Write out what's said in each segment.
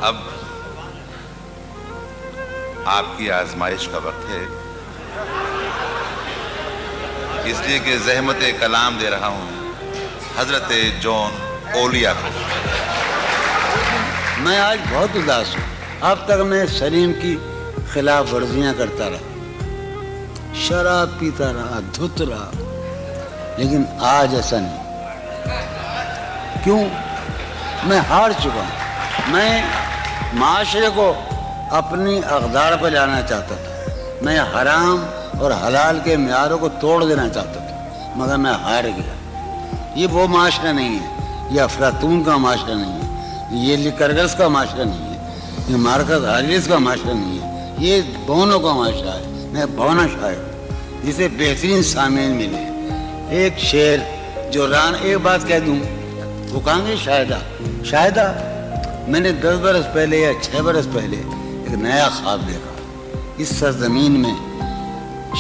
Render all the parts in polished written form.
اب آپ کی آزمائش کا وقت ہے، اس لیے کہ زحمت کلام دے رہا ہوں حضرت جون اولیا کو۔ میں آج بہت اداس ہوں۔ اب تک میں سلیم کی خلاف ورزیاں کرتا رہا، شراب پیتا رہا، دھت رہا، لیکن آج ایسا نہیں۔ کیوں؟ میں ہار چکا ہوں۔ میں معاشرے کو اپنی اقدار پہ لانا چاہتا تھا، میں حرام اور حلال کے معیاروں کو توڑ دینا چاہتا تھا، مگر میں ہار گیا۔ یہ وہ معاشرہ نہیں ہے، یہ افلاطون کا معاشرہ نہیں ہے، یہ لیکرگس کا معاشرہ نہیں ہے، یہ مارکس آریس کا معاشرہ نہیں ہے، یہ بونوں کا معاشرہ ہے۔ میں بونا شاعر ہوں جسے بہترین سامعین ملے۔ ایک شعر جو ایک بات کہہ دوں، وہ کہاں گے شاہدہ میں نے 10 برس پہلے یا 6 برس پہلے ایک نیا خواب دیکھا۔ اس سرزمین میں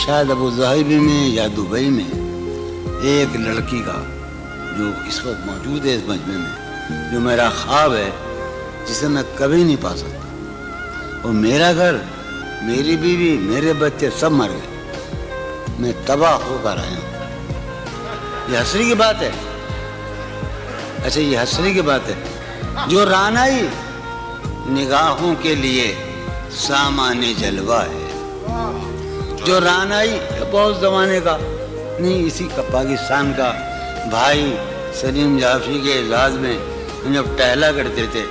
شاید ابو ظہبی میں یا دبئی میں ایک لڑکی کا جو اس وقت موجود ہے اس مجمع میں، جو میرا خواب ہے، جسے میں کبھی نہیں پا سکتا۔ اور میرا گھر، میری بیوی، میرے بچے سب مر گئے، میں تباہ ہو کر آیا ہوں۔ یہ حسرت کی بات ہے؟ اچھا یہ حسرت کی بات ہے؟ جو رانائی نگاہوں کے لیے سامان جلوہ ہے، جو رانائی بہت زمانے کا نہیں، اسی کا پاکستان کا بھائی سلیم جعفری کے اعزاز میں ہم جب ٹہلا کرتے تھے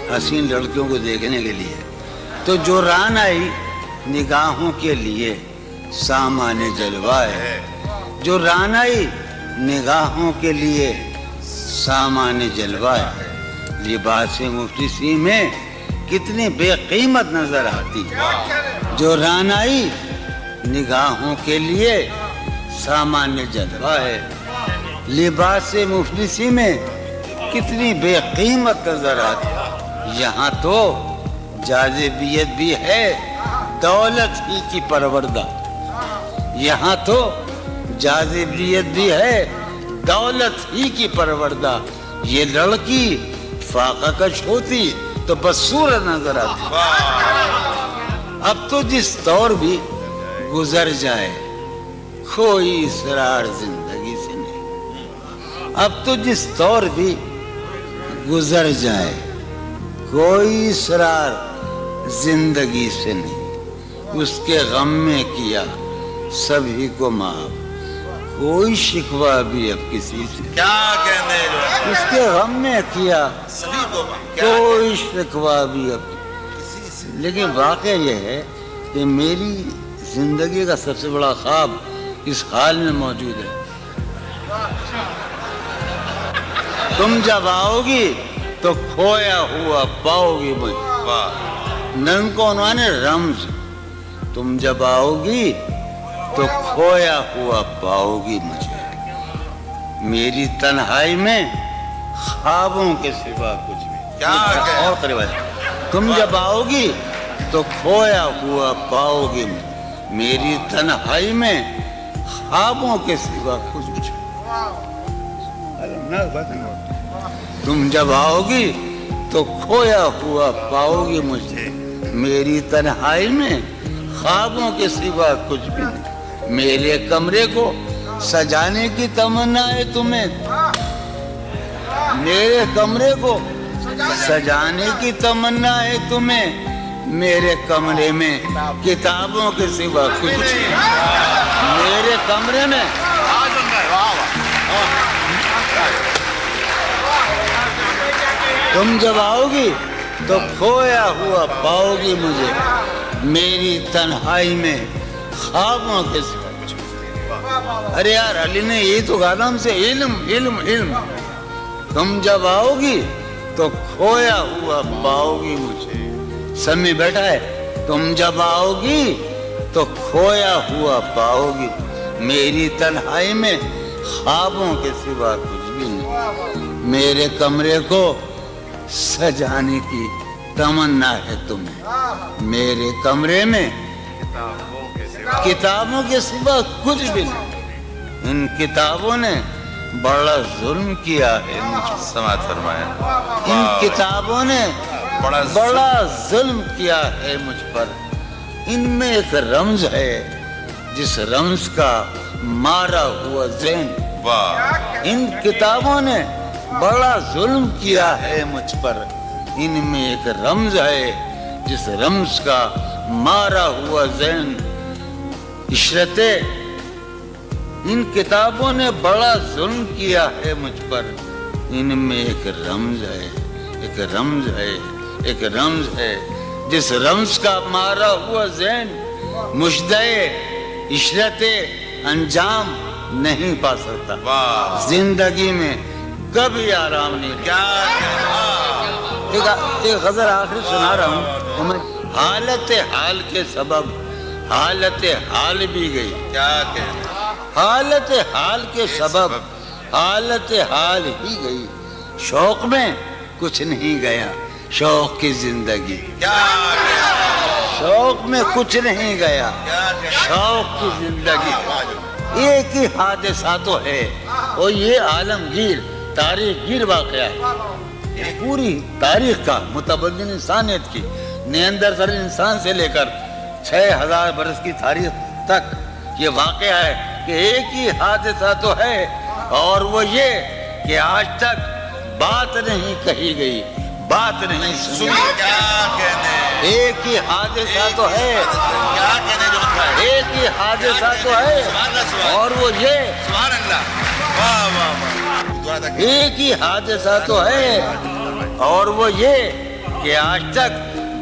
حسین لڑکیوں کو دیکھنے کے لیے، تو جو رانائی نگاہوں کے لیے سامان جلوہ ہے، جو رانائی نگاہوں کے لیے سامان جلوہ ہے، لباس مفلسی میں کتنی بے قیمت نظر آتی ہے۔ جو رانائی نگاہوں کے لیے سامان جلوہ ہے، لباس مفلسی میں کتنی بے قیمت نظر آتی ہے۔ یہاں تو جاذبیت بھی ہے دولت ہی کی پروردہ، یہاں تو جاذبیت بھی ہے دولت ہی کی پروردہ۔ یہ لڑکی فاقہ کش ہوتی تو بس صورت نظر آتی۔ اب تو جس دور بھی گزر جائے کوئی اسرار زندگی سے نہیں، اب تو جس دور بھی گزر جائے کوئی اسرار زندگی سے نہیں۔ اس کے غم میں کیا سبھی کو معاف، کوئی شکوہ بھی اب کسی سے۔ کیا کہنے اس کے غم میں کیا سبھی کو کوئی شکوہ بھی اب کسی سے۔ لیکن واقعہ یہ ہے کہ میری زندگی کا سب سے بڑا خواب اس حال میں موجود ہے۔ تم جب آؤ گی تو کھویا ہوا پاؤ گی مجھے، نن کو عنوان رمز۔ تم جب آؤ گی تو کھویا ہوا پاؤ گی مجھے، میری تنہائی میں خوابوں کے سوا کچھ بھی۔ اور قریب ہے، تم جب آؤ گی تو کھویا ہوا پاؤ گی مجھے، میری تنہائی میں خوابوں کے سوا کچھ بھی۔ تم جب آؤ گی تو کھویا ہوا پاؤ گی مجھے، میری تنہائی میں خوابوں کے سوا کچھ بھی نہیں۔ میرے کمرے کو سجانے کی تمنا ہے تمہیں، میرے کمرے کو سجانے کی تمنا ہے تمہیں، میرے کمرے میں کتابوں کے سوا کچھ نہیں۔ میرے کمرے میں تم جب آؤ گی تو کھویا ہوا پاؤ گی مجھے، میری تنہائی میں خوابوں کے سوا۔ ارے یار علی نے یہی تو کہا تھا ہم سے، علم علم علم۔ تم جب آؤ گی تو کھویا ہوا پاؤ گی مجھے، سب میں بیٹھا ہے۔ تم جب آؤ گی تو کھویا ہوا پاؤ گی، میری تنہائی میں خوابوں کے سوا کچھ بھی نہیں۔ میرے کمرے کو سجانے کی تمنا ہے تمہیں، میرے کمرے میں کتابوں کے سوا کچھ بھی نہیں۔ ان کتابوں نے بڑا ظلم کیا ہے مجھ پر، سماعت فرمایا۔ ان کتابوں نے بڑا ظلم کیا ہے مجھ پر. ان میں ایک رمز ہے جس رمز کا مارا ہوا ذہن. واہ ان کتابوں نے بڑا ظلم کیا ہے مجھ پر. ان میں ایک رمز ہے جس رمز کا مارا ہوا ذہن. عشرت ان کتابوں نے بڑا ظلم کیا ہے مجھ پر. ان میں ایک رمز ہے ایک رمز ہے ایک رمز ہے جس رمز کا مارا ہوا ذہن مجدے عشرت انجام نہیں پا سکتا. واہ زندگی میں کبھی آرام نہیں. کیا ایک غزل آخری سنا رہا ہوں. میں حالت حال کے سبب حالت حال بھی گئی. کیا کہنے حالت حال کے سبب حالت حال ہی گئی. شوق میں کچھ نہیں گیا شوق کی زندگی. کیا شوق میں کچھ نہیں گیا شوق کی زندگی. ایک ہی حادثہ تو ہے اور یہ عالمگیر تاریخ گیر واقعہ ہے. پوری تاریخ کا متبدل انسانیت کی نیاندرتال انسان سے لے کر 6000 برس کی تاریخ تک یہ واقعہ ہے کہ ایک ہی حادثہ تو ہے اور وہ یہ کہ آج تک بات نہیں کہی گئی بات نہیں سنی. کیا کہنے ایک ہی حادثہ تو ہے کیا کہنے جو لکھا ہے. ایک ہی حادثہ تو ہے اور وہ یہ سبحان اللہ. واہ واہ واہ دعا تک ایک ہی حادثہ تو ہے اور وہ یہ کہ آج تک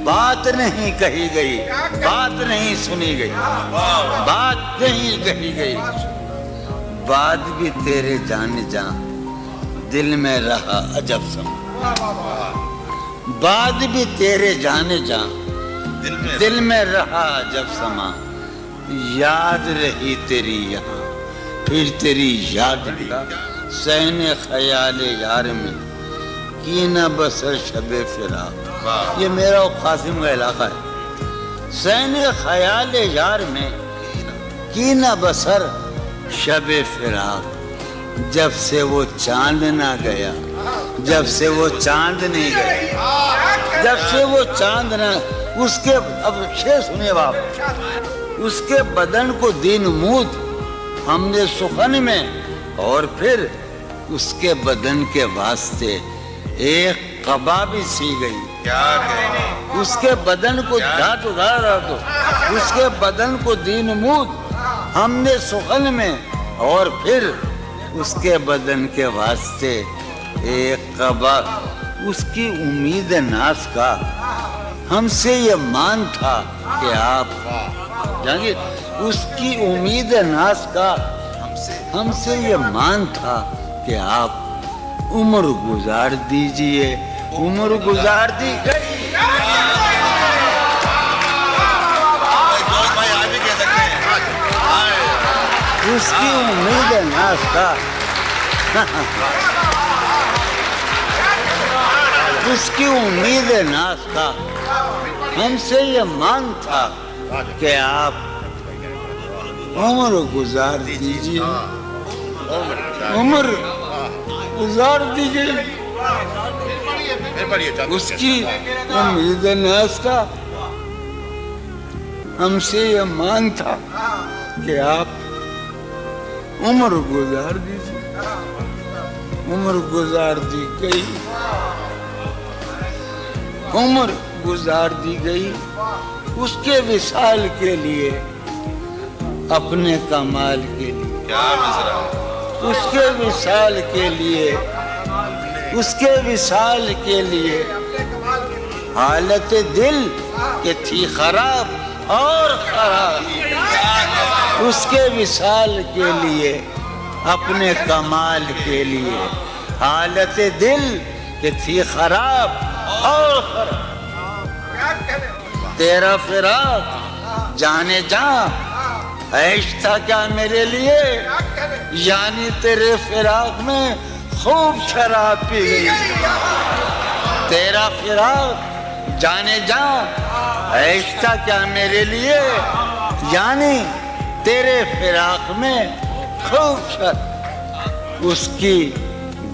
بات نہیں کہی گئی بات نہیں سنی گئی بات نہیں کہی گئی. بات بھی تیرے جان جان دل میں رہا عجب سما. بات بھی تیرے جان جان دل میں رہا عجب سما. یاد رہی تیری یہاں پھر تیری یاد بھی سہن خیال یار میں کی نہ بسر شب فراق. یہ میرا و قاسم کا علاقہ ہے. سہن خیال یار میں کی نہ بسر شب فراق. جب سے وہ چاند نہ گیا جب سے وہ چاند نہیں گیا جب سے وہ چاند نہ اس کے اب شعر سنیے باپ. اس کے بدن کو دین مود ہم نے سخن میں اور پھر اس کے بدن کے واسطے ایک قبا بھی سی گئی. کیا کہنے اس کے بدن کو دھات ادھار رہا تو اس کے بدن کو دین مود ہم نے سخن میں اور پھر اس کے بدن کے واسطے ایک قبا. اس کی امید ناز کا ہم سے یہ مان تھا کہ آپ جانگیر اس کی امید ناز کا ہم سے یہ مان تھا کہ آپ عمر گزار دیجئے. عمر گزار دی گئی. بھائی آپ بھی کہہ سکتے ہیں. اس کی امید ناز کا اس کی امید ناز کا ہم سے یہ مان تھا کہ آپ عمر گزار دیجئے. عمر گزار دیجئے. اس کی امید ناز کا ہم سے یہ مان تھا کہ آپ عمر گزار دیجئے. عمر گزار دی گئی عمر گزار دی گئی اس کے وصال کے لیے اپنے کمال کے لیے. کیا مصرع اس کے وصال کے لیے اس کے وصال کے لیے حالت دل کہ تھی خراب اور خراب. اس کے وصال کے لیے اپنے کمال کے لیے حالت دل کہ تھی خراب اور خراب. تیرا فراق جانے جاں عیش تھا کیا میرے لیے یعنی تیرے فراق میں خوب شراب پی گئی. تیرا فراق جانے جاں عیش تھا کیا میرے لیے یعنی تیرے فراق میں خوب شراب. اس کی